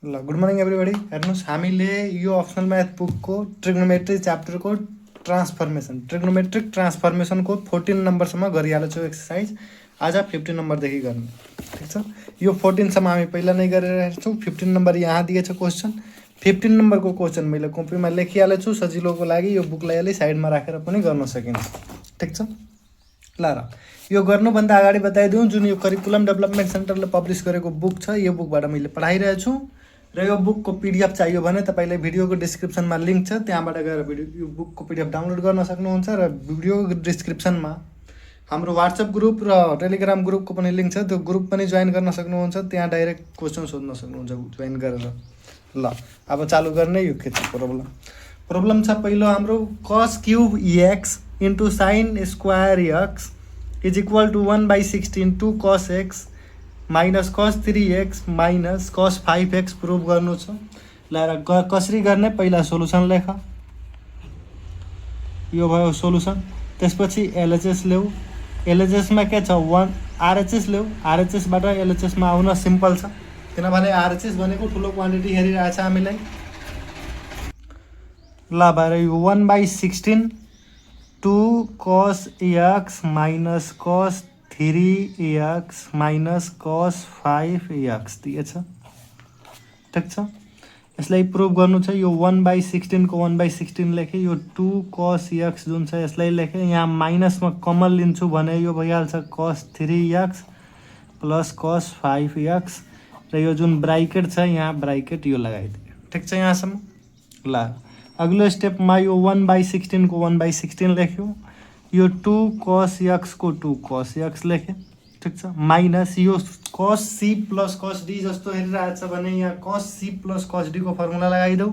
ल good morning everybody. हेर्नुहोस्, हामीले यो अप्सनल म्याथ बुकको ट्रिग्नोमेट्री च्याप्टरको ट्रिग्नोमेट्रिक ट्रान्सफर्मेसनको 14 नम्बरसम्म गरिहाल्छौँ एक्सर्साइज। आज 15 नम्बरदेखि गर्ने, ठिक छ। यो 14सम्म हामी पहिला नै गरिरहेको छौँ। 15 नम्बर यहाँ दिएछ क्वेसन। 15 नम्बरको क्वेसन मैले कपीमा लेखिहालेको छु सजिलोको लागि। यो बुकलाई अलि साइडमा राखेर पनि गर्न सकिन्छ, ठिक छ। ल यो गर्नुभन्दा अगाडि बताइदिउँ, जुन यो करिकुलम डेभलपमेन्ट सेन्टरले पब्लिस गरेको बुक छ, यो बुकबाट मैले पढाइरहेको छु। र यो बुकको पीडीएफ चाहियो भने तपाईँले भिडियोको डिस्क्रिप्सनमा लिङ्क छ, त्यहाँबाट गएर यो बुकको पीडीएफ डाउनलोड गर्न सक्नुहुन्छ। र भिडियोको डिस्क्रिप्सनमा हाम्रो वाट्सएप ग्रुप र टेलिग्राम ग्रुपको पनि लिङ्क छ, त्यो ग्रुप पनि जोइन गर्न सक्नुहुन्छ। त्यहाँ डाइरेक्ट क्वेसन सोध्न सक्नुहुन्छ जोइन गरेर। ल अब चालु गर्ने। यो के छ प्रब्लम छ पहिलो हाम्रो, cos cube x into sine square x is equal to 1/16 2 cos x minus cos 3x minus cos 5x prove गर्नु छ। ल कसरी गर्ने, पहिला सोलुसन लेख। यो भयो सोलुसन। त्यसपछि एलएचएस ल्याऊ। एलएचएसमा के छ, 1 आरएचएस ल्याऊ। आरएचएसबाट एलएचएसमा आउन सिम्पल छ, किनभने आरएचएस भनेको ठुलो क्वान्टिटी हेरिरहेछ हामीलाई। ल भएर यो 1/16 2 cos x minus cos 3x minus cos 5x दिएछ, ठिक छ। यसलाई प्रुभ गर्नु छ। यो 1/16 को 1/16 लेखेँ। यो 2 cos x जुन छ यसलाई लेखेँ। यहाँ माइनसमा कमन लिन्छु भने यो भइहाल्छ cos 3x plus cos 5x। र यो जुन ब्राइकेट छ यहाँ ब्राइकेट यो लगाइदियो, ठिक छ यहाँसम्म। ल अग्लो स्टेपमा यो 1/16 को 1/16 लेख्यो। यो 2 cos x को 2 cos x लेखेँ, ठिक छ। माइनस यो cos c plus cos d जस्तो हेरिरहेछ भने यहाँ cos c plus cos d को फर्मुला लगाइदेऊ।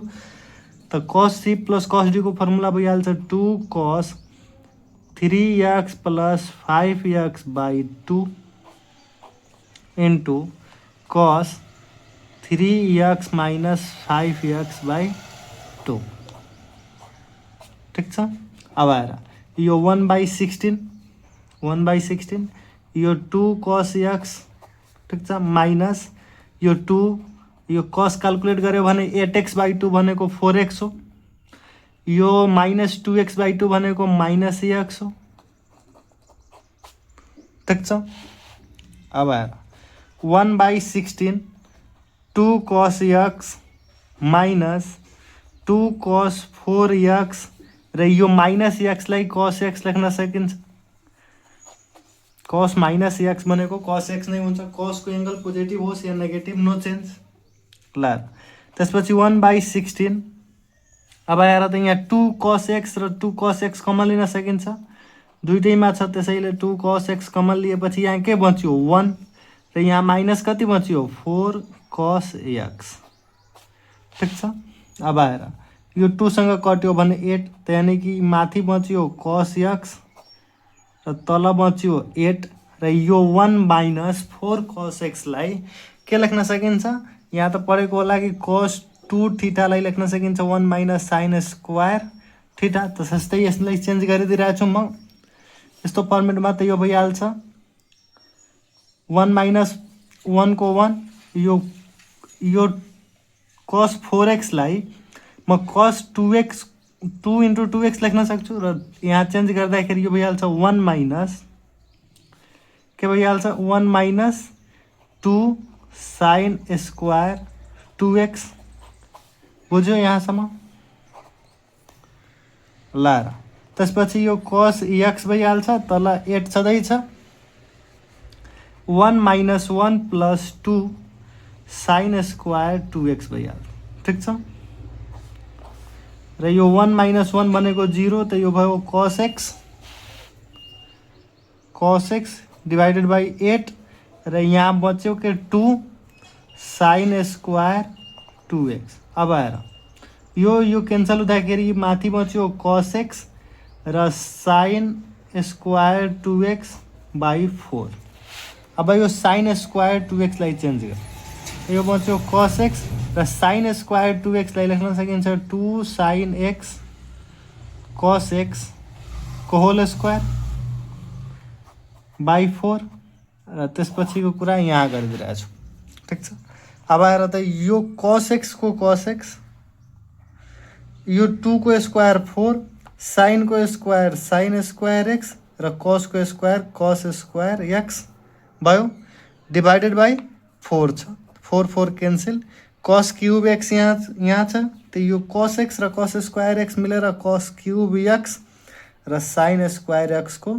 त cos c plus cos d को फर्मुला भइहाल्छ 2 cos 3x plus 5x/2 into cos 3x minus 5x/2, ठिक छ। अब आएर यो 1/16 यो 2 cos x, ठिक छ, माइनस यो 2 यो cos क्यालकुलेट गर्यो भने 8x/2 भनेको 4x हो। यो माइनस 2x/2 भनेको माइनस x हो, ठिक छ। अब आएर 1/16 2 cos x minus 2 cos 4x र यो माइनस एक्सलाई cos x लेख्न सकिन्छ। cos माइनस x भनेको cos x नै हुन्छ। cos को एङ्गल पोजिटिभ होस् या नेगेटिभ, नो चेन्ज। ल त्यसपछि 1/16 अब आएर त यहाँ 2 cos x र 2 cos x कमन लिन सकिन्छ, दुइटैमा छ। त्यसैले 2 cos x कमन लिएपछि यहाँ के बच्यो 1 र यहाँ माइनस कति बच्यो 4 cos x, ठिक छ। अब आएर यो 2 सँग कट्यो भने 8, त यानि कि माथि बच्यो cos x र तल बच्यो 8 र यो 1 माइनस 4 cos x लाई के लेख्न सकिन्छ, यहाँ त पढेको होला कि cos 2 थीटालाई लेख्न सकिन्छ 1 माइनस साइन स्क्वायर थीटा। त जस्तै यसलाई चेन्ज गरिदिरहेको छु म। यस्तो फर्मेटमा त यो भइहाल्छ 1 माइनस 1 को 1। यो cos 4x लाई म cos 2x 2 इन्टु 2x लेख्न सक्छु। र यहाँ चेन्ज गर्दाखेरि यो भइहाल्छ 1 माइनस के भइहाल्छ 1 माइनस 2 साइन स्क्वायर 2x, बुझ्यो यहाँसम्म। ल त्यसपछि यो cos x भइहाल्छ, तल 8 छँदैछ 1 minus 1 plus 2 sine square 2x भइहाल्छ, ठिक छ। र यो 1 माइनस 1 भनेको 0, त यो भयो cos x डिभाइडेड बाई 8 र यहाँ बच्यो के 2 साइन स्क्वायर 2x। अब आएर यो क्यान्सल हुँदाखेरि माथि बच्यो cos x र साइन स्क्वायर 2x/4। अब यो साइन स्क्वायर 2x लाई चेन्ज गर, यो बच्यो cos x र साइन स्क्वायर 2x लाई लेख्न सकिन्छ 2 साइन x cos x को होल स्क्वायर /4 र त्यसपछिको कुरा यहाँ गरिदिरहेको छु, ठिक छ। अब आएर त यो cos x को cos x, यो 2 को स्क्वायर 4, साइन को स्क्वायर साइन स्क्वायर x र cos को स्क्वायर cos स्क्वायर x भयो, डिभाइडेड बाई 4 छ, 4 4 क्यान्सल, cos क्यूब x यहाँ छ, त यो cos x र cos स्क्वायर x मिलेर cos क्यूब x र साइन स्क्वायर x को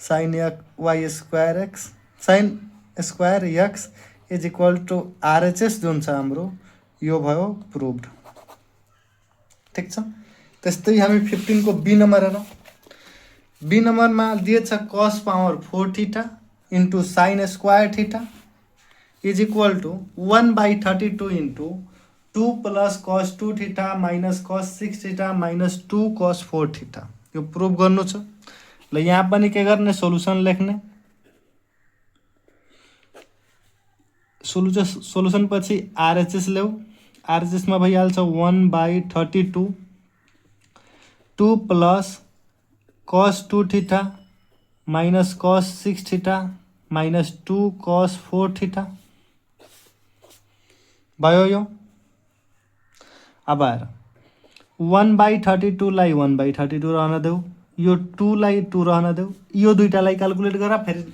sine y square x, sine square x is equal to RHS जुन छ हाम्रो, यो भयो प्रुभड। ठिक छ। त्यस्तै हामी 15 को बी नम्बर हेरौँ। बी नम्बरमा दिएछ cos power 4 theta into sine square theta is equal to 1/32 into 2 plus cos 2 theta minus cos 6 theta minus 2 cos 4 theta. यो प्रुभ गर्नु छ। ल यहाँ पनि के गर्ने, सोलुसन लेख्ने। सोलुसन पछि RHS ल्याऊ। RHS मा भइहाल्छ 1/32 2 plus cos 2 theta minus cos 6 theta minus 2 cos 4 theta भयो यो। अब आएर 1/32 लाई 1/32 रहन देऊ, यो 2 लाई 2 रहन देऊ, यो दुईटालाई क्याल्कुलेट गर फेरि।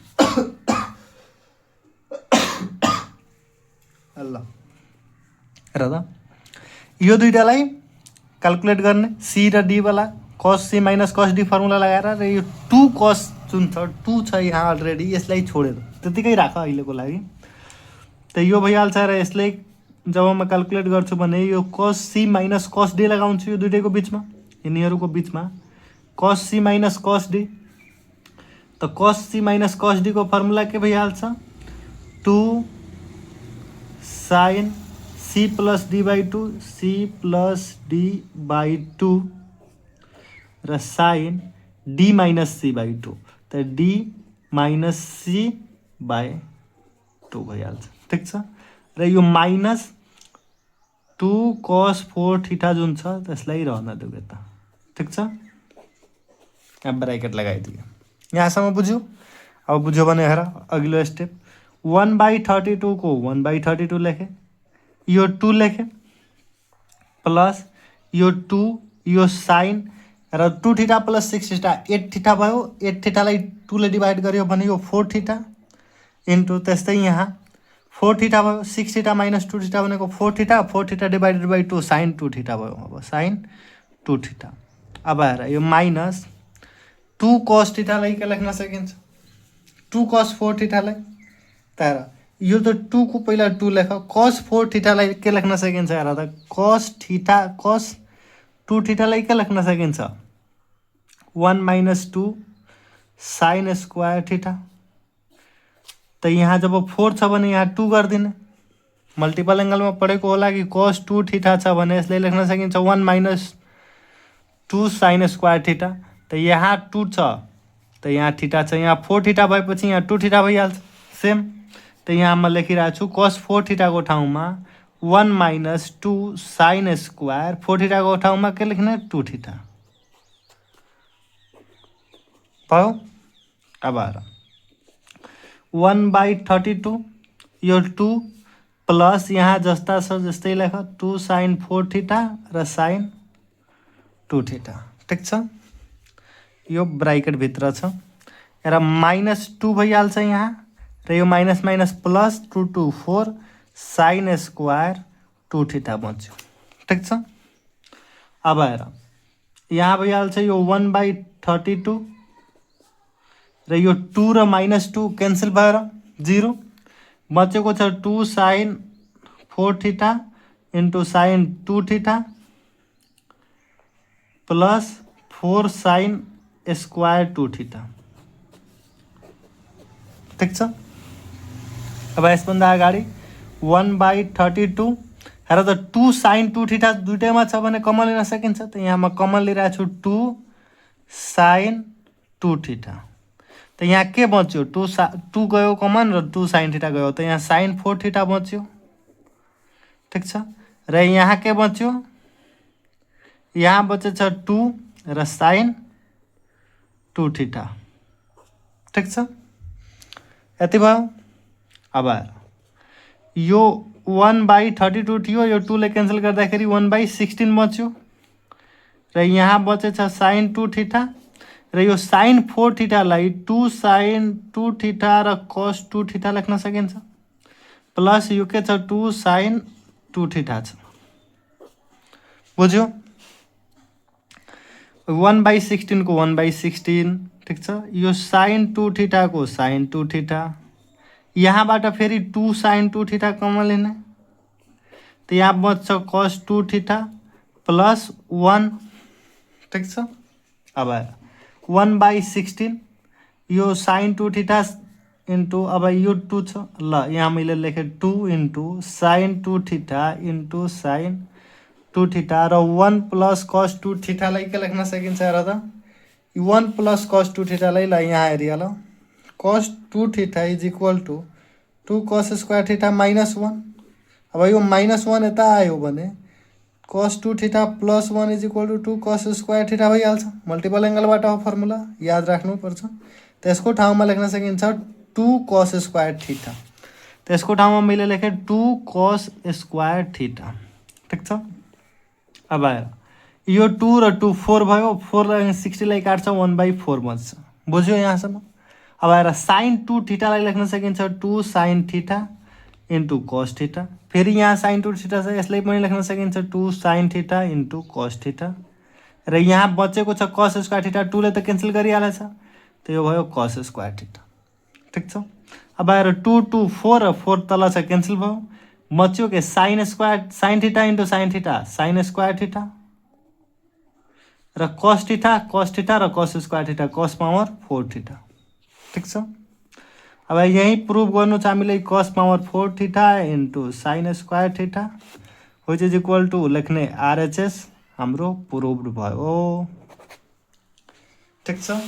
ल र त यो दुईटालाई क्याल्कुलेट गर्ने, सी र डी वाला cos c minus cos d formula लगाएर, र यो 2 cos जुन छ 2 छ यहाँ अलरेडी, यसलाई छोडेर त्यतिकै राख अहिलेको लागि। त यो भइहाल्छ र यसले जब म क्याल्कुलेट गर्छु भने यो cos c minus cos d लगाउँछु यो दुईटैको बिचमा, यिनीहरूको बिचमा cos c minus cos d। त cos c minus cos d को फर्मुला के भइहाल्छ, 2 sin c plus d by 2 c plus d by 2 र sin d minus c by 2, त d माइनस c बाई 2 भइहाल्छ। ठिक छ। र यो माइनस 2 cos 4 थीटा जुन छ त्यसलाई रहन देऊ यता। ठिक छ। यहाँ ब्राकेट लगाइदियो। यहाँसम्म बुझ्यो? अब बुझ्यो भने हेर अघिल्लो स्टेप, 1/32 को 1/32 लेखेँ, यो 2 लेखेँ प्लस यो 2 यो साइन र 2 थीटा प्लस 6 थीटा 8 थीटा भयो, 8 थीटालाई 2 ले डिभाइड गर्यो भने यो 4 थीटा इन्टु त्यस्तै यहाँ 4 थीटा भयो, 6 थीटा माइनस 2 थीटा भनेको 4 theta, 4 theta divided by 2 sine 2 theta भयो। अब साइन 2 थीटा। अब आएर यो माइनस 2 cos थीटालाई के लेख्न सकिन्छ, 2 cos 4 थीटालाई, तर यो त 2 को पहिला 2 लेख, cos 4 थीटालाई के लेख्न सकिन्छ हेर त, cos थीटा cos 2 थीटालाई के लेख्न सकिन्छ, 1 माइनस 2 साइन स्क्वायर थीटा। त यहाँ जब 4 छ भने यहाँ 2 गरिदिने, मल्टिपल एङ्गलमा पढेको होला कि cos 2 थीटा छ भने यसलाई लेख्न सकिन्छ 1 माइनस 2 साइन स्क्वायर थीटा। त यहाँ 2 छ त यहाँ थीटा छ, यहाँ 4 थीटा भएपछि यहाँ 2 थीटा भइहाल्छ सेम। त यहाँ म लेखिरहेको छु cos 4 थीटाको ठाउँमा 1 माइनस 2 साइन स्क्वायर, 4 थीटाको ठाउँमा के लेख्ने, 2 थीटा भयो। अब आएर 1/32 यो 2 प्लस यहाँ जस्ता छ जस्तै लेख 2 साइन 4 थीटा र साइन 2 थीटा। ठिक छ। यो ब्राकेट भित्र छ र माइनस 2 भइहाल्छ यहाँ, र यो minus minus plus 2 2 4 sine square 2 theta बच्यो। ठिक छ। अब आएर यहाँ भइहाल्छ यो 1/32 र यो 2 र माइनस 2 क्यान्सल भएर 0 बचेको छ 2 sine 4 theta into sine 2 theta plus 4 sine square 2 theta. ठिक छ। अब यसभन्दा अगाडि 1/32 हेर त 2 साइन 2 थीटा दुईटैमा छ भने कमन लिन सकिन्छ। त यहाँ म कमन लिइरहेको छु 2 साइन 2 थीटा। त यहाँ के बच्यो, 2 गयो कमन र 2 साइन थीटा गयो, त यहाँ साइन 4 थीटा बच्यो। ठिक छ। र यहाँ के बच्यो, यहाँ बचेछ 2 र साइन 2 थीटा। ठिक छ। यति भयो। अब आएर यो 1/32 थियो, यो 2 ले क्यान्सल गर्दाखेरि 1/16 बच्यो र यहाँ बचेछ sin 2 थीटा र यो sin 4 थीटालाई 2 sin 2 थीटा र cos 2 थीटा लेख्न सकिन्छ प्लस यो के छ 2 sin 2 थीटा छ। बुझ्यो? 1/16 को 1/16 ठीक छ। यो sin 2 थीटा को sin 2 थीटा, यहाँबाट फेरि 2 sin 2 थीटा कमन लिने, तो यहाँ बच्छ cos 2 थीटा प्लस 1 ठीक छ। अब 1/16 यो sin 2 थीटा इन्टु अब यो 2 छ ल, यहाँ मैले लेखेँ 2 into sin 2 theta into sin 2 theta र 1 प्लस cos 2 थीटालाई के लेख्न सकिन्छ हेर त, 1 प्लस cos 2 थीटालाई ल यहाँ हेरिया ल, cos 2 theta is equal to 2 cos square theta minus 1। अब यो माइनस 1 यता आयो भने cos 2 theta plus 1 is equal to 2 cos square theta भइहाल्छ। मल्टिपल एङ्गलबाट हो फर्मुला, याद राख्नुपर्छ। त्यसको ठाउँमा लेख्न सकिन्छ 2 cos स्क्वायर थीटा, त्यसको ठाउँमा मैले लेखेँ 2 cos स्क्वायर थीटा ठीक छ। अब आयो यो 2 र 2 4 भयो, 4 र 60 लाई काट्छ 1/4 बच्छ। बुझ्यो यहाँसम्म? अब आएर sin 2 थीटालाई लेख्न सकिन्छ 2 sin theta into cos theta, फेरि यहाँ sin 2 थीटा छ यसलाई पनि लेख्न सकिन्छ 2 sin theta into cos theta र यहाँ बचेको छ cos स्क्वायर थीटा, 2 ले त क्यान्सल गरिहालेछ, त्यो यो भयो cos स्क्वायर थीटा ठीक छ। अब आएर 2 2 4 र 4 तल छ क्यान्सल भयो, बच्यो के sin square sin theta into sin theta sin square theta र cos थीटा र cos square theta cos power 4 theta ठीक छ। अब यही प्रुभ गर्नु छ हामीले cos power 4 theta into sin square theta which is equal to लेख्ने RHS हाम्रो प्रुभड भयो ठीक छ।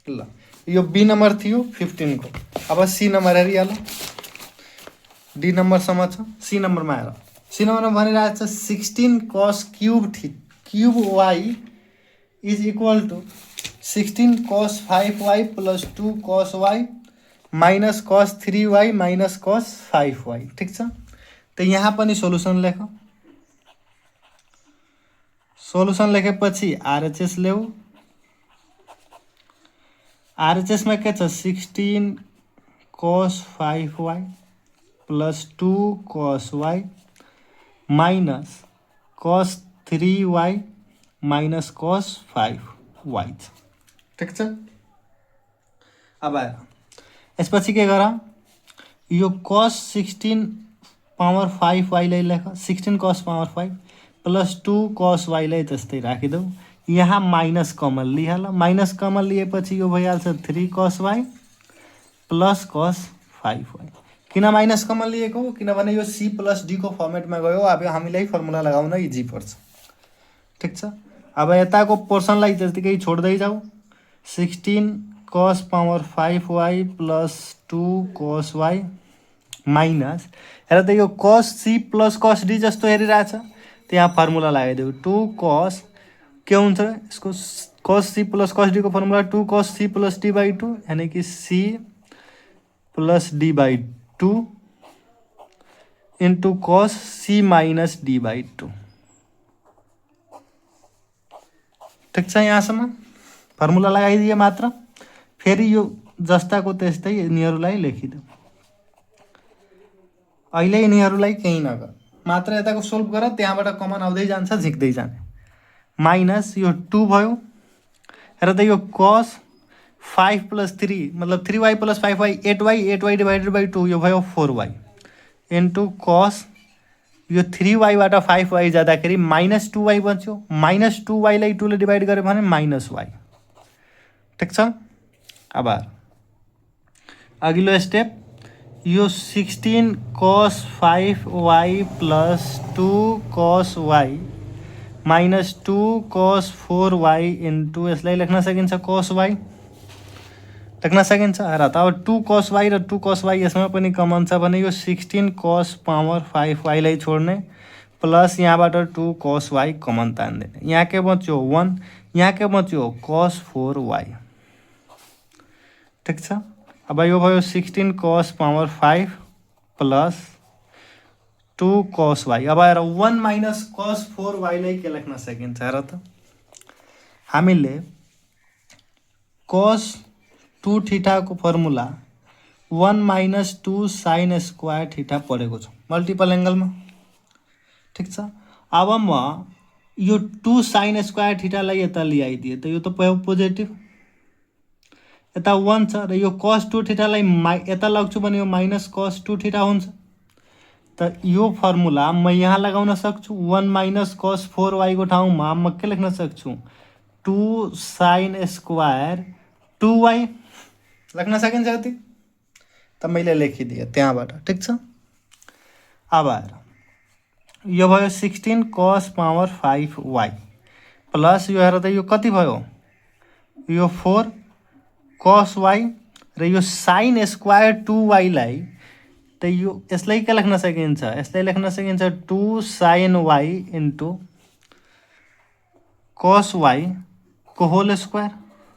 ल यो बी नम्बर थियो 15 को। अब सी नम्बर हेरिहाल, डी नम्बरसम्म छ, सी नम्बरमा हेर। सी नम्बरमा भनिरहेको छ 16 cos cube y is equal to 16 cos 5y plus 2 cos y minus cos 3y minus cos 5y ठीक छ। तो यहाँ पनि सोलुसन लेख, सोलुसन लेखेपछि RHS ल्याऊ, RHS में के छ 16 cos 5y plus 2 cos y minus cos 3y minus cos 5y ठीक छ। अब आएर यसपछि के गर, यो cos 16 पावर 5y लाई लेख, 16 cos power 5 plus 2 cos y लाई त्यस्तै राखिदेऊ, यहाँ माइनस कमन लिइहाल, माइनस कमन लिएपछि यो भइहाल्छ 3 cos y plus cos 5y। किन माइनस कमन लिएको, किनभने यो c प्लस d को फर्मेटमा गयो, अब हामीलाई फर्मुला लगाउन इजी पर्छ ठीक छ। अब यताको पोर्सनलाई त्यतिकै छोड्दै जाऊ, 16 cos power 5y plus 2 cos y minus, हेर त यो cos c plus cos d जस्तो हेरिरहेछ, त्यहाँ फर्मुला लगाइदेऊ 2 cos के हुन्छ यसको cos c plus cos d को formula 2 cos c plus d by 2 यानी कि c plus d by 2 into cos c minus d by 2 ठीक छ। यहाँसम्म फर्मुला लगाइदिए मात्र, फेरि यो जस्ताको त्यस्तै यिनीहरूलाई लेखिदेऊ। अहिले यिनीहरूलाई केही नगर, मात्र यताको सोल्भ गर, त्यहाँबाट कमन आउँदै जान्छ झिक्दै जाने। माइनस यो 2 भयो, हेर त यो cos 5 प्लस 3 मतलब 3y plus 5y 8y divided by 2 यो भयो 4y इन्टु cos यो 3y बाट 5y जाँदाखेरि माइनस 2y बच्यो, माइनस 2y लाई 2 ले डिवाइड गर्यो भने माइनस y ठीक छ। अब अघिल्लो स्टेप, यो 16 cos 5y plus 2 cos y minus 2 cos 4y into यसलाई लेख्न सकिन्छ cos y लेख्न सकिन्छ। र त अब 2 cos y र 2 cos y यसमा पनि कमन छ भने यो 16 cos पावर 5y लाई छोड्ने प्लस यहाँबाट 2 cos y कमन तान्दिने, यहाँ के बच्यो 1, यहाँ के बच्यो cos 4y ठीक छ। अब यो भयो 16 cos power 5 plus cos y। अब आएर 1 माइनस cos 4y के लेख्न सकिन्छ हेर त। हामीले cos 2 थीटा को formula 1 minus 2 sin square theta पढेको छु मल्टिपल एंगल में, ठीक छ। अब म यो 2 sin स्क्वायर थीटालाई यता ल्याइदिए त यो त पोजिटिभ, यता 1 छ र यो cos 2 थीटालाई यता लग्छु भने यो माइनस cos 2 थीटा हुन्छ। त यो फर्मुला म यहाँ लगाउन सक्छु 1 माइनस cos 4y को ठाउँमा म के लेख्न सक्छु 2 sin स्क्वायर 2y लेख्न सकिन्छ यति। त मैले लेखिदिएँ त्यहाँबाट, ठीक छ। अब आएर यो भयो 16 cos पावर 5y प्लस यो हेर त यो कति भयो यो 4 cos y र यो sin स्क्वायर 2y लाई त यो यसलाई के लेख्न सकिन्छ, यसलाई लेख्न सकिन्छ 2 sin y into cos y को होल स्क्वायर।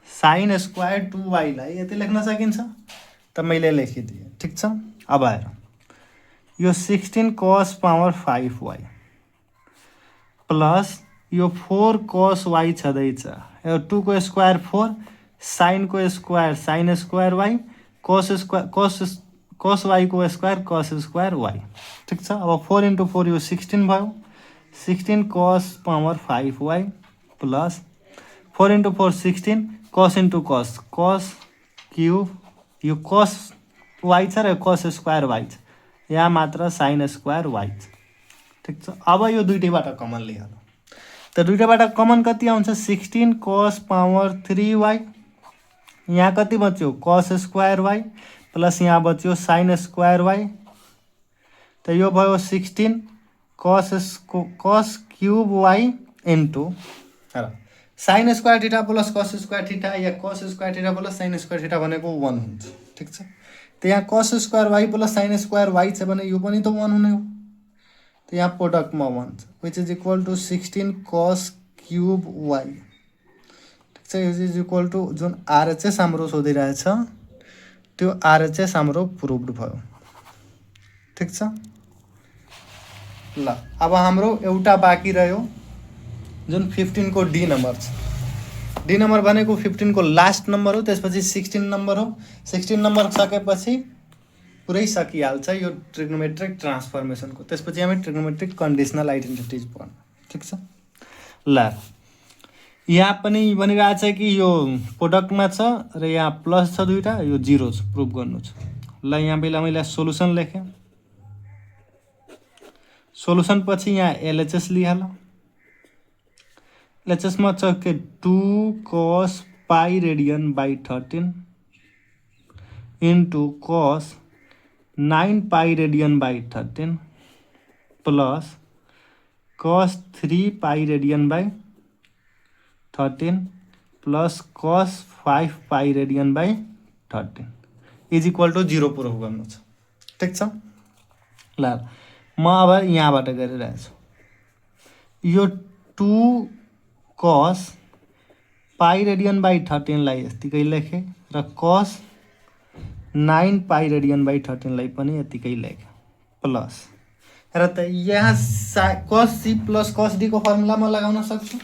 sin स्क्वायर 2y लाई यति लेख्न सकिन्छ। त मैले लेखिदिएँ, ठीक छ। अब आएर यो 16 cos पावर 5y प्लस यो 4 cos y छँदैछ, यो 2 को स्क्वायर 4 sin को square sin square y cos y को स्क्वायर cos स्क्वायर y, ठीक छ। अब 4 इन्टु 4 यो 16 भयो, 16 cos power 5y plus 4 into 4 16 cos into cos cos cube यो cos y छ र cos स्क्वायर y छ, यहाँ मात्र sin स्क्वायर y छ, ठीक छ। अब यो दुईटैबाट कमन लिहालौँ त दुईटैबाट कमन कति आउँछ 16 cos पावर 3y, यहाँ कति बच्यो cos स्क्वायर y प्लस यहाँ बच्यो sin स्क्वायर y। त यो भयो 16 cos cube y into sin square theta plus cos square theta या cos square theta plus sin square theta भनेको 1 हुन्छ, ठीक छ। त यहाँ cos square y plus sin square y छ भने यो पनि त 1 हुने हो। त यहाँ प्रोडक्टमा 1 छ which is equal to 16 cos cube y, ठीक छ। इज इज इक्वल टु जुन आरएचएस हाम्रो सोधिरहेछ त्यो आरएचएस हाम्रो प्रुभड भयो, ठीक छ। ल अब हाम्रो एउटा बाँकी रह्यो जुन 15 को डी नम्बर छ। डी नम्बर भनेको 15 को लास्ट नम्बर हो, त्यसपछि 16 नम्बर हो। 16 नम्बर सकेपछि पुरै सकिहाल्छ यो ट्रिग्नोमेट्रिक ट्रान्सफर्मेसनको। त्यसपछि हामी ट्रिग्नोमेट्रिक कन्डिसनल आइडेन्टिटिज पढ्नु, ठीक छ। ल यहाँ पनि भनिरहेछ कि यो प्रोडक्टमा छ र यहाँ प्लस छ दुईटा, यो जिरो छ, प्रुभ गर्नु छ। ल यहाँ बेला मैले सोलुसन लेखेँ, सोलुसन पछि यहाँ एलएचएस लिहालौँ। एलएचएसमा छ के 2 cos pi radian by 13 into cos 9 pi radian by 13 plus cos 3 pi radian by 13 plus cos 5 pi radian by 13 is equal to 0 prove गर्नु छ, ठिक छ। ल म अब यहाँबाट गरिरहेछु यो 2 cos पाई रेडियन बाई 13 लाई यतिकै लेखेँ र cos 9 पाई रेडियन बाई 13 लाई पनि यतिकै लेखेँ प्लस र त यहाँ cos c plus cos d को फर्मुला म लगाउन सक्छु।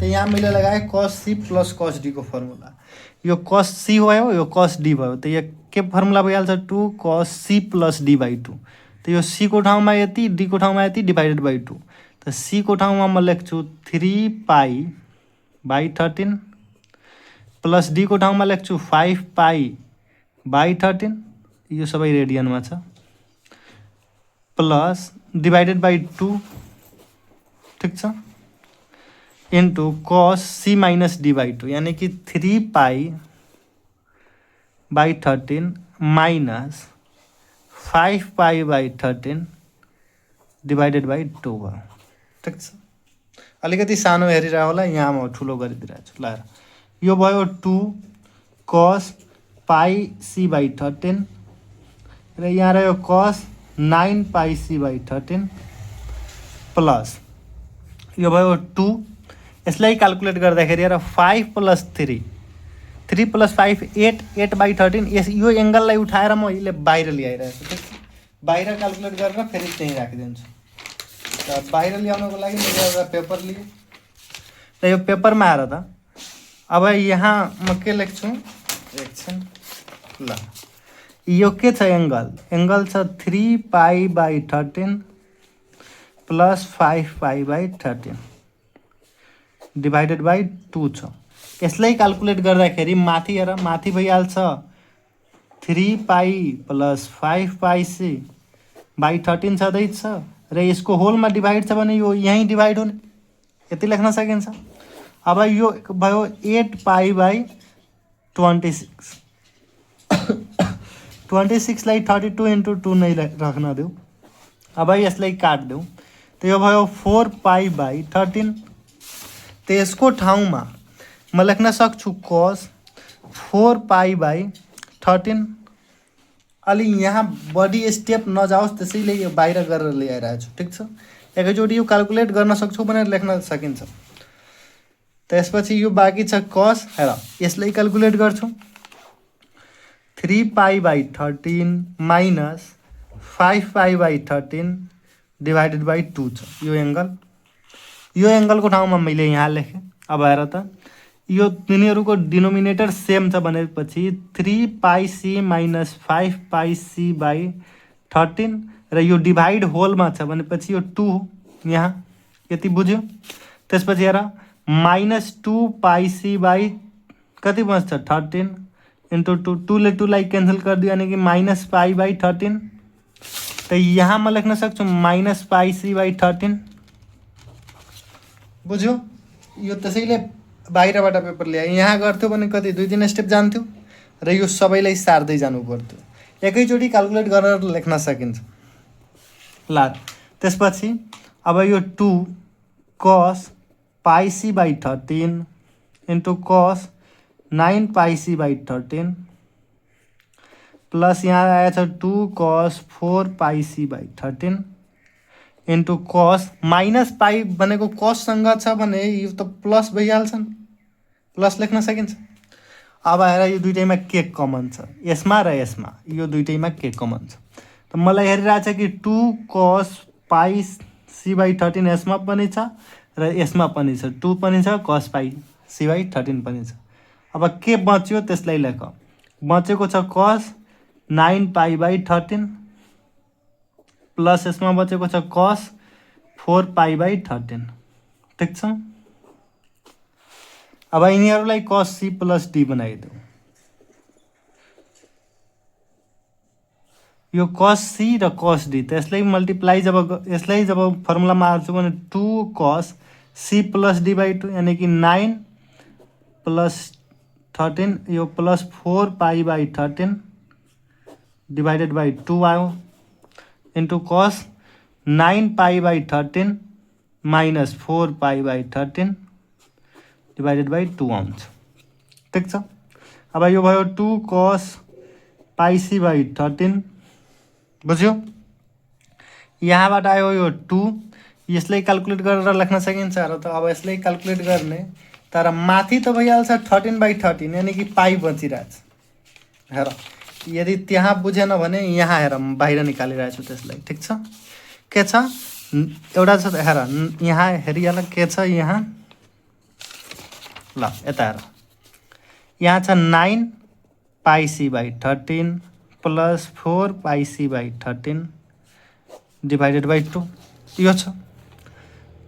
त यहाँ मैले लगाएँ cos c plus cos d को फर्मुला, यो cos c भयो यो cos d भयो। त यो के फर्मुला भइहाल्छ 2 cos c plus d by 2। त यो c को ठाउँमा यति d को ठाउँमा यति डिभाइडेड बाई 2। त c को ठाउँमा म लेख्छु 3 पाई बाई 13 प्लस d को ठाउँमा लेख्छु 5 पाई बाई 13, यो सबै रेडियनमा छ, प्लस डिभाइडेड बाई 2, ठिक छ, into cos c minus d by 2 यानी कि 3 pi by 13 minus 5 pi by 13 divided by 2 भयो, ठिक छ। अलिकति सानो हेरिरह होला, यहाँ म ठुलो गरिदिरहेको छु। ल यो भयो 2 cos पाई c बाई 13 र यहाँ रह्यो cos 9 pie c by 13 plus यो भयो 2, यसलाई क्याल्कुलेट गर्दाखेरि र 5 प्लस 3 3 प्लस 5 8 8 बाई 13 यो एङ्गललाई उठाएर म यसले बाहिर ल्याइरहेको छु, बाहिर क्याल्कुलेट गरेर फेरि त्यहीँ राखिदिन्छु। त बाहिर ल्याउनको लागि मैले एउटा पेपर लिएँ र यो पेपरमा आएर त अब यहाँ म के लेख्छु एकछिन ल यो के छ एङ्गल छ 3π/13 प्लस 5π/13 डिभाइडेड बाई 2 छ। यसलाई क्याल्कुलेट गर्दाखेरि माथि हेर माथि भइहाल्छ 3π प्लस 5πc/13 छँदैछ र यसको होलमा डिभाइड छ भने यो यहीँ डिभाइड हुने, यति लेख्न सकिन्छ। अब यो भयो 8π/26 26लाई 32 × 2 नै राख्न देऊ। अब यसलाई काट देऊ त यो भयो 4π/13 त यसको ठाउँमा म लेख्न सक्छु cos 4π/13। अलि यहाँ बढी स्टेप नजाओस् त्यसैले यो बाहिर गरेर ल्याइरहेको छु, ठिक छ। एकैचोटि यो क्याल्कुलेट गर्न सक्छौ भनेर लेख्न सकिन्छ। त्यसपछि यो बाँकी छ cos, हेर यसलाई क्याल्कुलेट गर्छौँ 3π/13 माइनस 5π/13 डिभाइडेड बाई 2 छ यो एङ्गलको ठाउँमा मैले यहाँ लेखेँ। अब हेर त यो तिनीहरूको डिनोमिनेटर सेम छ भनेपछि 3πc माइनस 5πc/13 र यो डिभाइड होलमा छ भनेपछि यो 2 हो यहाँ, यति बुझ्यो। त्यसपछि हेर माइनस 2πc/ कति बन्छ 13 × 2 2 ले 2 लाई क्यान्सल गरिदियो यानि कि माइनस π/13 त यहाँ म लेख्न सक्छु माइनस πc/13 बुझ्यो। यो त्यसैले बाहिरबाट पेपर ल्याएँ। यहाँ गर्थ्यो भने कति 2-3 स्टेप जान्थ्यो र यो सबैलाई सार्दै जानु पर्थ्यो। एकैचोटि क्याल्कुलेट गरेर लेख्न सकिन्छ। ल त्यसपछि अब यो 2 cos πc/13 into cos 9πc/13 plus यहाँ आएछ 2 cos 4πc/13 into cos minus pi भनेको cosसँग छ भने यो त प्लस भइहाल्छ नि, प्लस लेख्न सकिन्छ। अब हेर यो दुइटैमा के कमन छ, यसमा र यसमा यो दुइटैमा के कमन छ त मलाई हेरिरहेछ कि 2 cos πc/13 यसमा पनि छ र यसमा पनि छ, 2 पनि छ cos πc/13 पनि छ। अब के बच्यो त्यसलाई लेख, बचेको छ cos 9π/13 प्लस यसमा बचेको छ cos 4π/13, ठिक छ। अब यिनीहरूलाई cos c प्लस d बनाइदेऊ। यो cos c र cos d त यसलाई मल्टिप्लाई यसलाई जब फर्मुलामा हाल्छु भने 2 cos c प्लस d/2 यानि कि 9 प्लस 13 यो प्लस 4π/13 डिभाइडेड बाई 2 आयो into cos 9π/13 minus 4π/13 divided by 2 आउँछ, ठिक छ। अब यो भयो 2 cos πc/13 बुझ्यो। यहाँबाट आयो यो 2, यसलाई क्याल्कुलेट गरेर लेख्न सकिन्छ र त। अब यसलाई क्याल्कुलेट गर्ने तर माथि त भइहाल्छ 13/13 यानि कि पाई बचिरहेछ। हेर यदि त्यहाँ बुझेन भने यहाँ हेर बाहिर निकालिरहेको छु त्यसलाई, ठिक छ। के छ एउटा छ हेर यहाँ हेरिहाल के छ यहाँ, ल यता हेर यहाँ छ 9πc/13 plus 4πc/13 divided by 2 यो छ।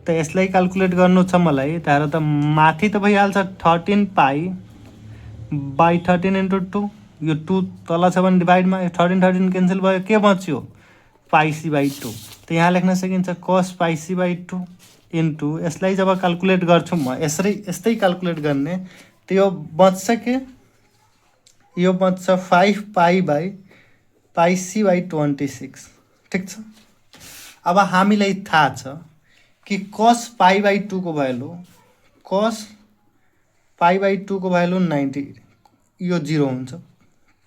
त यसलाई क्याल्कुलेट गर्नु छ मलाई त हेर त माथि त भइहाल्छ 13π/13 इन्टु 2 यो 2 तल छ भने डिभाइडमा 13 क्यान्सल भयो, के बच्यो πc/2 त यहाँ लेख्न सकिन्छ cos πc/2 इन्टु यसलाई जब क्याल्कुलेट गर्छु म यस्तै क्याल्कुलेट गर्ने त यो बच्छ के यो बच्छ 5π/26, ठिक छ। अब हामीलाई थाहा छ कि cos π/2 को भ्यालु cos π/2 को भ्यालु 90 यो 0 हुन्छ।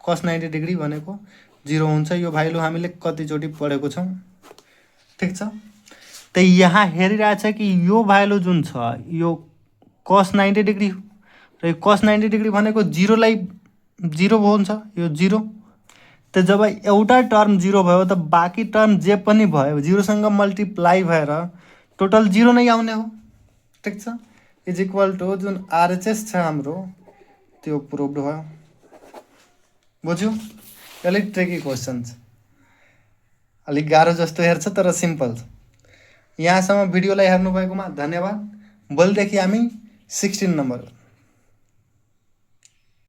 cos 90 डिग्री भनेको 0 हुन्छ। यो भ्यालु हामीले कतिचोटि पढेको छौँ, ठिक छ। त यहाँ हेरिरहेछ कि यो भ्यालु जुन छ यो cos 90 डिग्री हो र यो cos 90 डिग्री भनेको 0लाई 0 हुन्छ, यो 0। त जब एउटा टर्म 0 भयो त बाँकी टर्म जे पनि भयो 0सँग मल्टिप्लाई भएर टोटल 0 नै आउने हो। ठिक छ, इज इक्वल टु जुन आरएचएस छ हाम्रो त्यो प्रुभड भयो। बुझ्यो? अलिक ट्रिकी क्वेसन छ, अलिक गाह्रो जस्तो हेर्छ तर सिम्पल छ। यहाँसम्म भिडियोलाई हेर्नुभएकोमा धन्यवाद। भोलिदेखि हामी 16 नम्बर